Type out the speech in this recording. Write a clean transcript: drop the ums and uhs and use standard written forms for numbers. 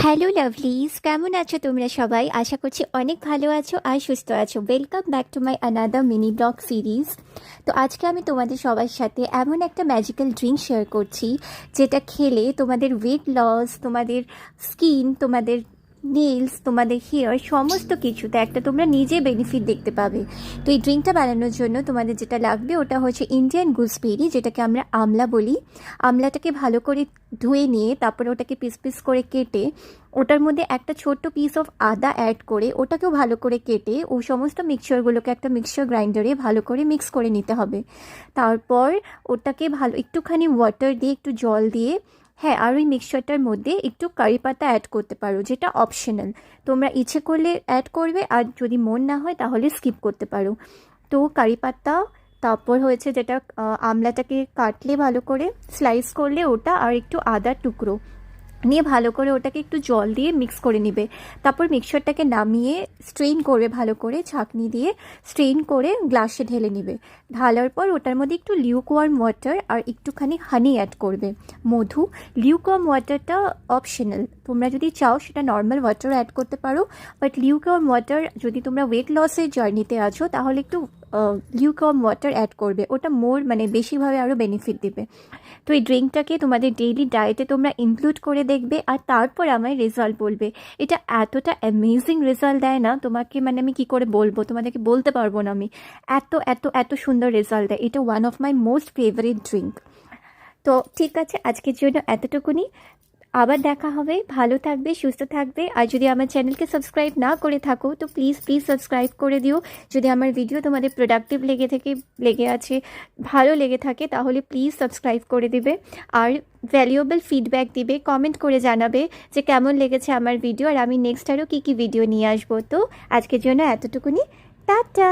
Hello লাভলিজ, কেমন আছো তোমরা সবাই? আশা করছি অনেক ভালো আছো আর সুস্থ আছো। Welcome back to my another mini blog series. তো আজকে আমি তোমাদের সবার সাথে এমন একটা ম্যাজিক্যাল ড্রিঙ্ক শেয়ার করছি যেটা খেলে তোমাদের ওয়েট লস, তোমাদের স্কিন, তোমাদের নেলস, তোমাদের হেয়ার, সমস্ত কিছুতে একটা তোমরা নিজে বেনিফিট দেখতে পাবে। তো এই ড্রিঙ্কটা বানানোর জন্য তোমাদের যেটা লাগবে ওটা হচ্ছে ইন্ডিয়ান গুজবেরি, যেটাকে আমরা আমলা বলি। আমলাটাকে ভালো করে ধুয়ে নিয়ে তারপরে ওটাকে পিস পিস করে কেটে ওটার মধ্যে একটা ছোট্ট পিস অফ আদা অ্যাড করে ওটাকেও ভালো করে কেটে ও সমস্ত মিক্সচারগুলোকে একটা মিক্সচার গ্রাইন্ডারে ভালো করে মিক্স করে নিতে হবে। তারপর ওটাকে ভালো একটুখানি ওয়াটার দিয়ে, একটু জল দিয়ে, হ্যাঁ, আর ওই মিক্সচারটার মধ্যে একটু কারি পাতা অ্যাড করতে পারো, যেটা অপশনাল। তোমরা ইচ্ছে করলে অ্যাড করবে, আর যদি মন না হয় তাহলে স্কিপ করতে পারো। তো কারি পাতা, তারপর হয়েছে যেটা আমলাটাকে কাটলে ভালো করে স্লাইস করলে ওটা, আর একটু আদার টুকরো নিয়ে ভালো করে ওটাকে একটু জল দিয়ে মিক্স করে নিবে। তারপর মিক্সচারটাকে নামিয়ে স্ট্রেন করবে, ভালো করে ছাঁকনি দিয়ে স্ট্রেন করে গ্লাসে ঢেলে নিবে। ঢালার পর ওটার মধ্যে একটু লিউকওয়ার্ম ওয়াটার আর একটুখানি হানি অ্যাড করবে, মধু। লিউকওয়ার্ম ওয়াটারটা অপশনাল, তোমরা যদি চাও সেটা নর্মাল ওয়াটার অ্যাড করতে পারো, বাট লিউকওয়ার্ম ওয়াটার যদি তোমরা ওয়েট লসের জার্নিতে আছো তাহলে একটু লিউকওয়ার্ম ওয়াটার অ্যাড করবে, ওটা বেশিভাবে আরও বেনিফিট দেবে। তো এই ড্রিঙ্কটাকে তোমাদের ডেইলি ডায়েটে তোমরা ইনক্লুড করে দেখবে, আর তারপর আমায় রেজাল্ট বলবে। এটা এতটা অ্যামেজিং রেজাল্ট দেয় না তোমাকে, আমি কি করে বলবো, তোমাদেরকে বলতে পারবো না আমি। এত এত এত সুন্দর রেজাল্ট দেয় এটা। One of my most favourite drink. তো ঠিক আছে, আজকের জন্য এতটুকুনি। আবার দেখা হবে। ভালো থাকবে, সুস্থ থাকবে। আর যদি আমার চ্যানেলকে সাবস্ক্রাইব না করে থাকো তো প্লিজ প্লিজ সাবস্ক্রাইব করে দিও। যদি আমার ভিডিও তোমাদের প্রোডাক্টিভ লেগে আছে, ভালো লেগে থাকে, তাহলে প্লিজ সাবস্ক্রাইব করে দিবে। আর ভ্যালুয়েবল ফিডব্যাক দিবে, কমেন্ট করে জানাবে যে কেমন লেগেছে আমার ভিডিও, আর আমি নেক্সট আরও কী কী ভিডিও নিয়ে আসবো। তো আজকের জন্য এতটুকুনি। টাটা।